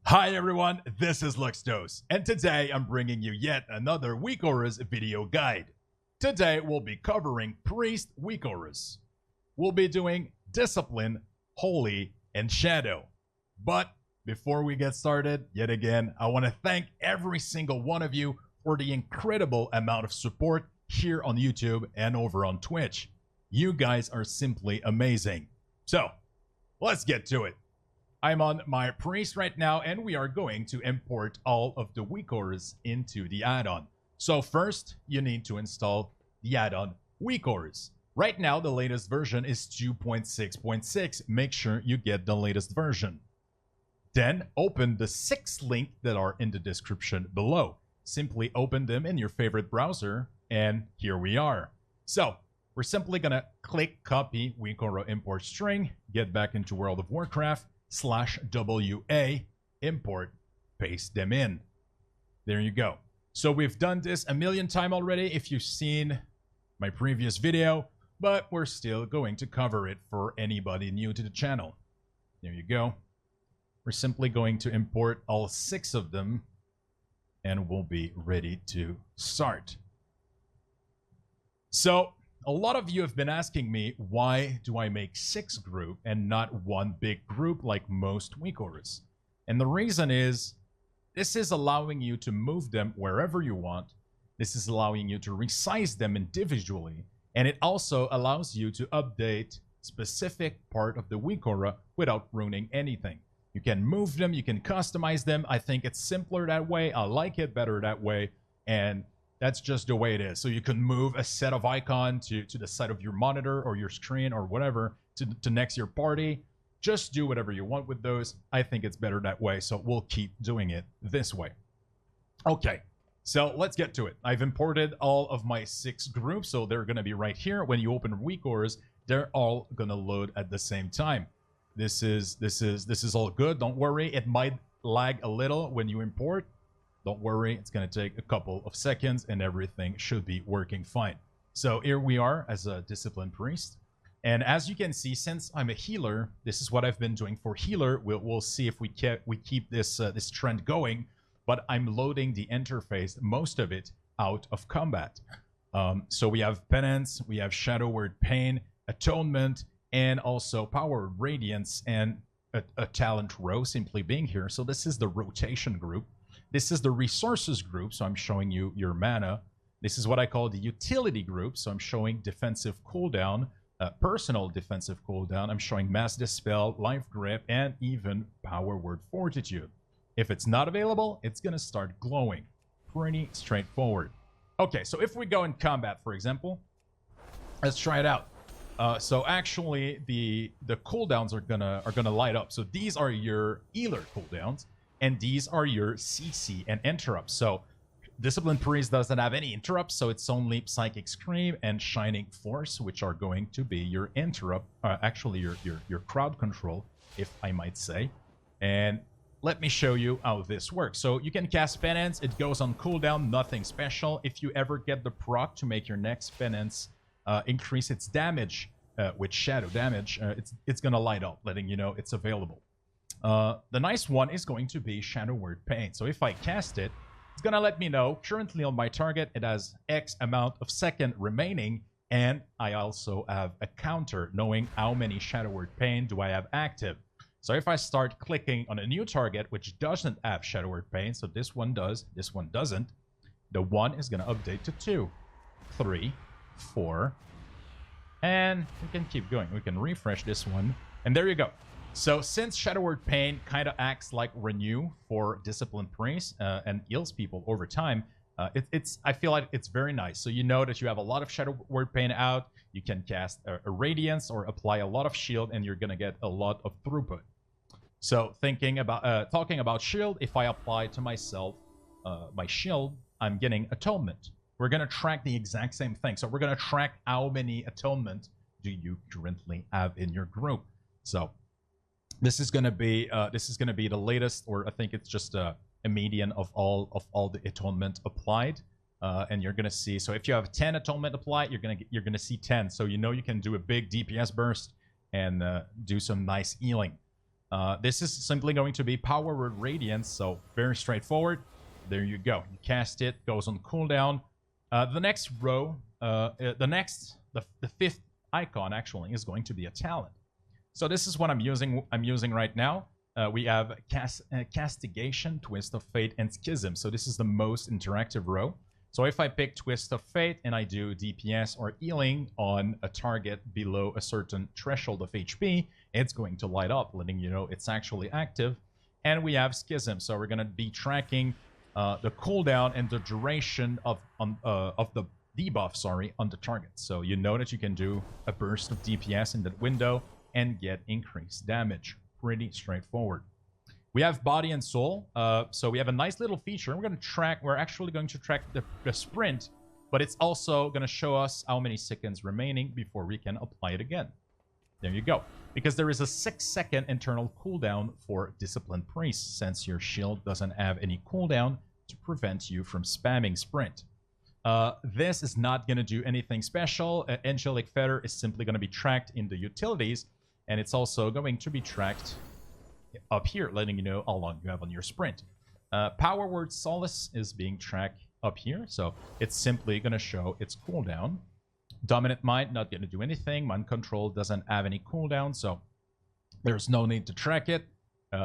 Hi everyone, this is Luxtos, and today I'm bringing you yet another WeakAuras video guide. Today we'll be covering Priest WeakAuras. We'll be doing Discipline, Holy, and Shadow. But before we get started, yet again, I want to thank every single one of you for the incredible amount of support here on YouTube and over on Twitch. You guys are simply amazing. So, let's get to it. I'm on my Priest right now, and we are going to import all of the WeakAuras into the add-on. So first, you need to install the add-on WeakAuras. Right now, the latest version is 2.6.6. Make sure you get the latest version. Then, open the 6 links that are in the description below. Simply open them in your favorite browser, and here we are. So, we're simply going to click copy WeakAuras import string, get back into World of Warcraft, /WA, import, paste them in. There you go. So we've done this a million times already if you've seen my previous video, but we're still going to cover it for anybody new to the channel. There you go. We're simply going to import all 6 of them, and we'll be ready to start. So, a lot of you have been asking me, why do I make 6 groups and not one big group like most WeakAuras? And the reason is, this is allowing you to move them wherever you want. This is allowing you to resize them individually. And it also allows you to update specific part of the WeakAuras without ruining anything. You can move them, you can customize them. I think it's simpler that way. I like it better that way. And that's just the way it is. So you can move a set of icon to the side of your monitor or your screen or whatever to next your party. Just do whatever you want with those. I think it's better that way, so we'll keep doing it this way. Okay, so let's get to it. I've imported all of my 6 groups, so they're going to be right here. When you open WeakAuras, they're all going to load at the same time. This is all good. Don't worry. It might lag a little when you import. Don't worry, it's going to take a couple of seconds and everything should be working fine. So here we are as a Discipline Priest. And as you can see, since I'm a healer, this is what I've been doing for healer. We'll see if we keep this this trend going. But I'm loading the interface, most of it, out of combat. So we have Penance, we have Shadow Word Pain, Atonement, and also Power Radiance, and a Talent Row simply being here. So this is the rotation group. This is the resources group, so I'm showing you your mana. This is what I call the utility group, so I'm showing defensive cooldown, personal defensive cooldown. I'm showing mass dispel, life grip, and even power word fortitude. If it's not available, it's going to start glowing. Pretty straightforward. Okay, so if we go in combat, for example, let's try it out. So actually, the cooldowns are gonna light up. So these are your healer cooldowns. And these are your CC and interrupts. So Discipline Priest doesn't have any interrupts, so it's only Psychic Scream and Shining Force, which are going to be your interrupt, actually your crowd control, if I might say. And let me show you how this works. So you can cast Penance, it goes on cooldown, nothing special. If you ever get the proc to make your next Penance increase its damage with shadow damage, it's gonna light up, letting you know it's available. The nice one is going to be Shadow Word Pain. So if I cast it, it's going to let me know currently on my target it has X amount of second remaining, and I also have a counter knowing how many Shadow Word Pain do I have active. So if I start clicking on a new target which doesn't have Shadow Word Pain, so this one does, this one doesn't, the 1 is going to update to 2, 3, 4, and we can keep going. We can refresh this one, and there you go. So since Shadow Word Pain kind of acts like Renew for Discipline Priest and heals people over time, I feel like it's very nice. So you know that you have a lot of Shadow Word Pain out, you can cast a Radiance or apply a lot of shield, and you're going to get a lot of throughput. So talking about shield, if I apply to myself my shield, I'm getting Atonement. We're going to track the exact same thing. So we're going to track how many Atonement do you currently have in your group. So this is going to be the latest, or I think it's just a median of all the atonement applied, and you're going to see. So if you have 10 atonement applied, you're going to see 10. So you know you can do a big DPS burst and do some nice healing. This is simply going to be Power Word Radiance, so very straightforward. There you go. You cast it, goes on cooldown. The next row, the fifth icon actually is going to be a talent. So this is what I'm using right now. We have Castigation, Twist of Fate, and Schism. So this is the most interactive row. So if I pick Twist of Fate and I do DPS or healing on a target below a certain threshold of HP, it's going to light up, letting you know it's actually active. And we have Schism. So we're going to be tracking the cooldown and the duration of the debuff, on the target. So you know that you can do a burst of DPS in that window and get increased damage. Pretty straightforward. We have Body and Soul. So we have a nice little feature. We're actually going to track the sprint, but it's also going to show us how many seconds remaining before we can apply it again. There you go. Because there is a 6-second internal cooldown for Disciplined Priest, since your shield doesn't have any cooldown to prevent you from spamming sprint. This is not going to do anything special. Angelic Feather is simply going to be tracked in the utilities, and it's also going to be tracked up here, letting you know how long you have on your sprint. Power Word Solace is being tracked up here, so it's simply going to show its cooldown. Dominant Mind, not going to do anything. Mind Control doesn't have any cooldown, so there's no need to track it.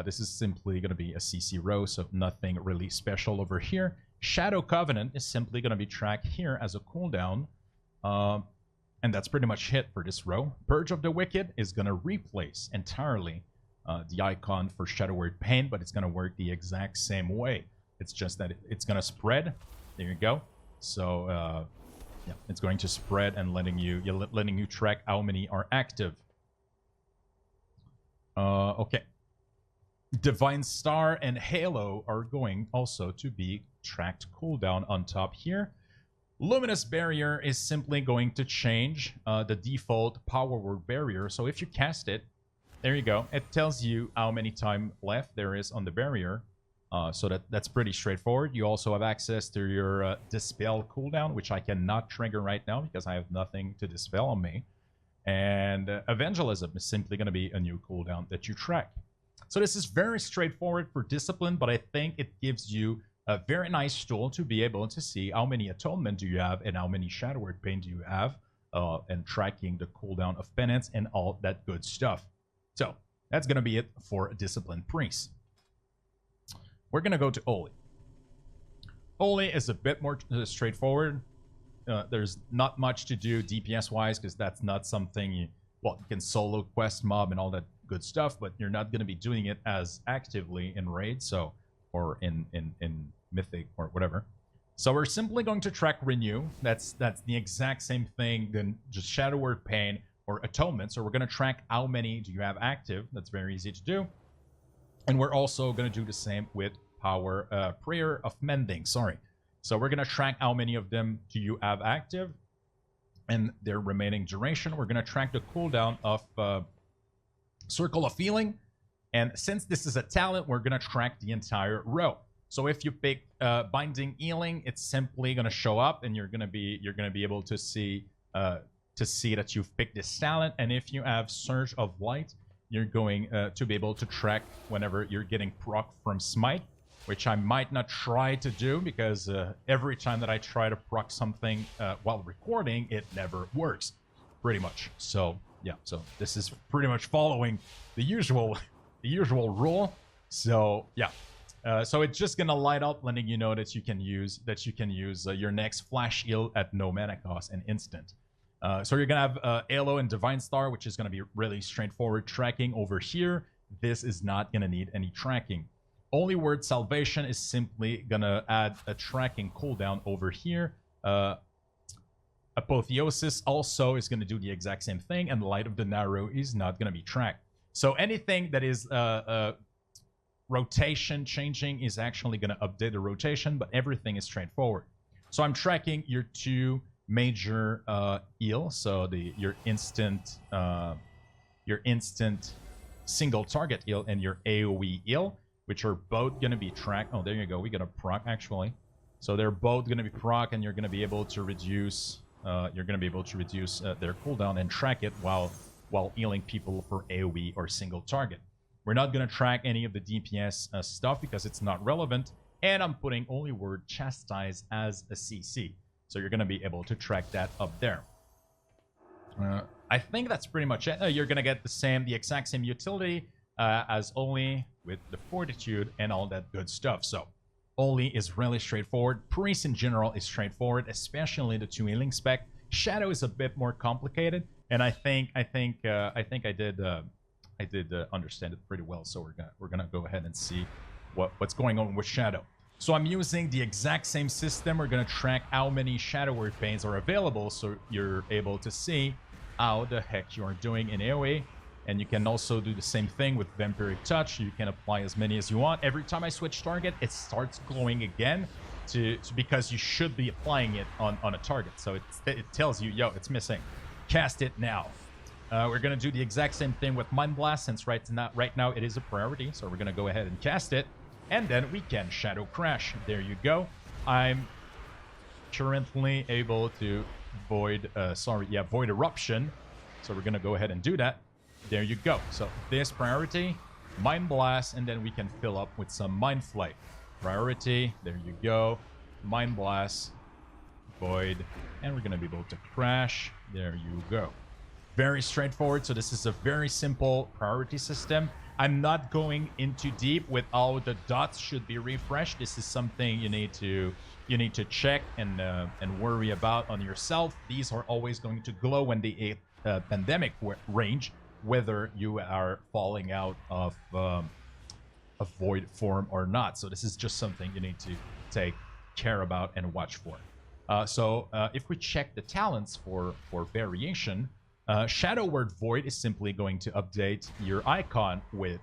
This is simply going to be a CC row, so nothing really special over here. Shadow Covenant is simply going to be tracked here as a cooldown. And that's pretty much it for this row. Purge of the Wicked is going to replace entirely the icon for Shadow Word Pain, but it's going to work the exact same way. It's just that it's going to spread. There you go. So, yeah, it's going to spread and letting you track how many are active. Okay. Divine Star and Halo are going also to be tracked cooldown on top here. Luminous Barrier is simply going to change the default Power Word Barrier. So if you cast it, there you go. It tells you how many time left there is on the barrier. So that's pretty straightforward. You also have access to your Dispel cooldown, which I cannot trigger right now because I have nothing to dispel on me. And Evangelism is simply going to be a new cooldown that you track. So this is very straightforward for Discipline, but I think it gives you a very nice tool to be able to see how many Atonement do you have and how many Shadow Word Pain do you have, and tracking the cooldown of Penance and all that good stuff. So that's going to be it for Disciplined Priest. We're going to go to Oli. Oli is a bit more straightforward. There's not much to do DPS-wise because that's not something you can solo quest mob and all that good stuff, but you're not going to be doing it as actively in Raid, so, or in Mythic or whatever. So we're simply going to track Renew. That's the exact same thing than just Shadow Word Pain or Atonement. So we're going to track how many do you have active. That's very easy to do. And we're also going to do the same with Prayer of Mending. Sorry. So we're going to track how many of them do you have active and their remaining duration. We're going to track the cooldown of Circle of Healing. And since this is a talent, we're going to track the entire row. So if you pick Binding Healing, it's simply going to show up, and you're going to be able to see that you've picked this talent. And if you have Surge of Light, you're going to be able to track whenever you're getting proc from Smite, which I might not try to do because every time that I try to proc something while recording, it never works, pretty much. So yeah, so this is pretty much following the usual rule. So yeah. So it's just gonna light up, letting you know that you can use your next flash heal at no mana cost and instant. So you're gonna have Halo and Divine Star, which is gonna be really straightforward tracking over here. This is not gonna need any tracking. Only Word Salvation is simply gonna add a tracking cooldown over here. Apotheosis also is gonna do the exact same thing, and Light of the Narrow is not gonna be tracked. So anything that is rotation changing is actually going to update the rotation, but everything is straightforward. So I'm tracking your two major heal, so your instant single target heal and your AoE heal, which are both going to be tracked. Oh, there you go. We got a proc actually. So they're both going to be proc, and you're going to be able to reduce their cooldown and track it while healing people for AoE or single target. We're not going to track any of the DPS stuff because it's not relevant. And I'm putting only word chastise as a CC. So you're going to be able to track that up there. I think that's pretty much it. You're going to get the exact same utility as only with the fortitude and all that good stuff. So only is really straightforward. Priest in general is straightforward, especially the 2 healing spec. Shadow is a bit more complicated, and I think I did understand it pretty well. So we're gonna go ahead and see what's going on with Shadow. So I'm using the exact same system. We're gonna track how many Shadow Word Pains are available, so you're able to see how the heck you are doing in AoE. And you can also do the same thing with Vampiric Touch. You can apply as many as you want. Every time I switch target, it starts glowing again because you should be applying it on a target. So it tells you, yo, it's missing. Cast it now. We're going to do the exact same thing with Mind Blast, since right now it is a priority. So we're going to go ahead and cast it. And then we can Shadow Crash. There you go. I'm currently able to Void Eruption. So we're going to go ahead and do that. There you go. So this priority, Mind Blast, and then we can fill up with some Mind Flay. Priority, there you go. Mind Blast, Void, and we're going to be able to crash. There you go. Very straightforward. So this is a very simple priority system. I'm not going into deep with how the dots should be refreshed. This is something you need to check and worry about on yourself. These are always going to glow when the pandemic range, whether you are falling out of a void form or not. So this is just something you need to take care about and watch for. If we check the talents for variation, Shadow Word Void is simply going to update your icon with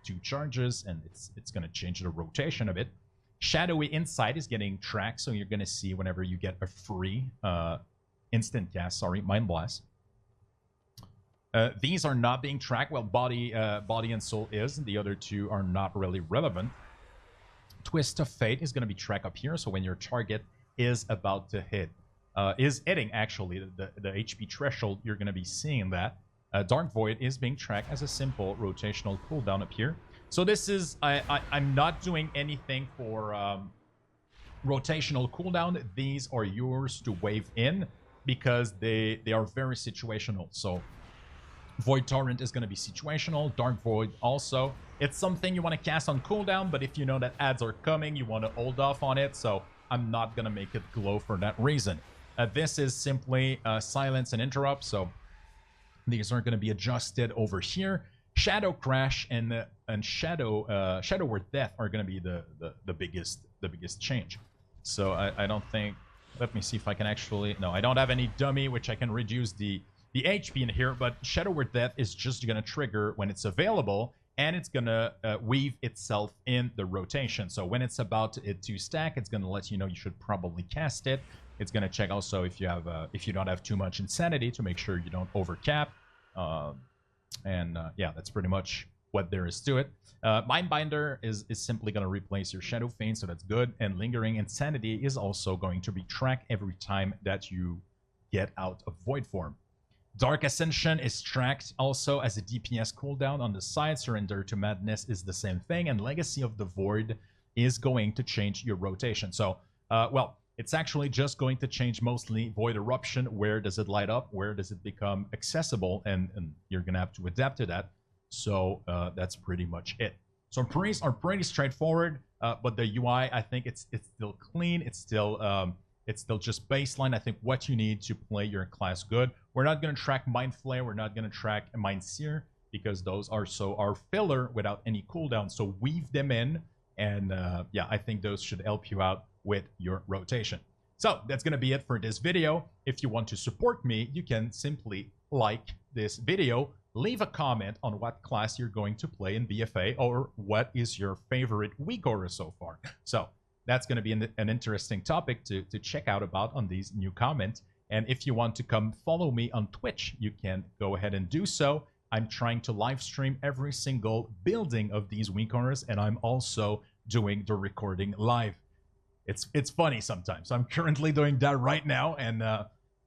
2 charges, and it's going to change the rotation a bit. Shadowy Insight is getting tracked, so you're going to see whenever you get a free instant cast, Mind Blast. These are not being tracked. Well, body and soul is, and the other 2 are not really relevant. Twist of Fate is going to be tracked up here, so when your target is about to hitting actually the HP threshold, you're going to be seeing that. Dark Void is being tracked as a simple rotational cooldown up here. So this is, I'm not doing anything for rotational cooldown. These are yours to wave in because they are very situational. So Void Torrent is going to be situational. Dark Void also. It's something you want to cast on cooldown, but if you know that ads are coming, you want to hold off on it. So I'm not going to make it glow for that reason. This is simply silence and interrupt. So these are going to be adjusted over here. Shadow Crash and Shadow Word Death are going to be the biggest change. So I don't think. Let me see if I can actually. No, I don't have any dummy which I can reduce the HP in here, but Shadow Word Death is just going to trigger when it's available, and it's going to weave itself in the rotation. So when it's about to stack, it's going to let you know you should probably cast it. It's going to check also if you don't have too much insanity to make sure you don't overcap. Yeah, that's pretty much what there is to it. Mindbinder is simply going to replace your Shadow Feint, so that's good. And Lingering Insanity is also going to be tracked every time that you get out of Void form. Dark Ascension is tracked also as a DPS cooldown on the side. Surrender to Madness is the same thing. And Legacy of the Void is going to change your rotation. So, well, it's actually just going to change mostly Void Eruption. Where does it light up? Where does it become accessible? And you're going to have to adapt to that. So that's pretty much it. So priests are pretty straightforward, but the UI, I think it's still clean. It's still just baseline. I think what you need to play your class good. We're not going to track Mind Flare. We're not going to track Mind Seer because those are filler without any cooldown. So weave them in, and yeah, I think those should help you out with your rotation. So that's going to be it for this video. If you want to support me, you can simply like this video, leave a comment on what class you're going to play in BFA, or what is your favorite WeakAuras so far. So that's going to be an interesting topic to check out about on these new comments. And if you want to come follow me on Twitch, you can go ahead and do so. I'm trying to live stream every single building of these WeakAuras, and I'm also doing the recording live. It's funny sometimes. I'm currently doing that right now, and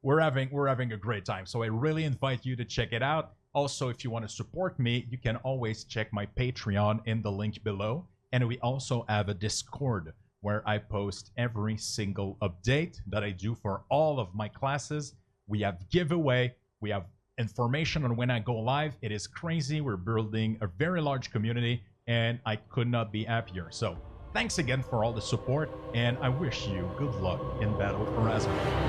we're having a great time. So I really invite you to check it out. Also, if you want to support me, you can always check my Patreon in the link below. And we also have a Discord where I post every single update that I do for all of my classes. We have giveaway, we have information on when I go live. It is crazy. We're building a very large community, and I could not be happier. So thanks again for all the support, and I wish you good luck in battle for Azeroth.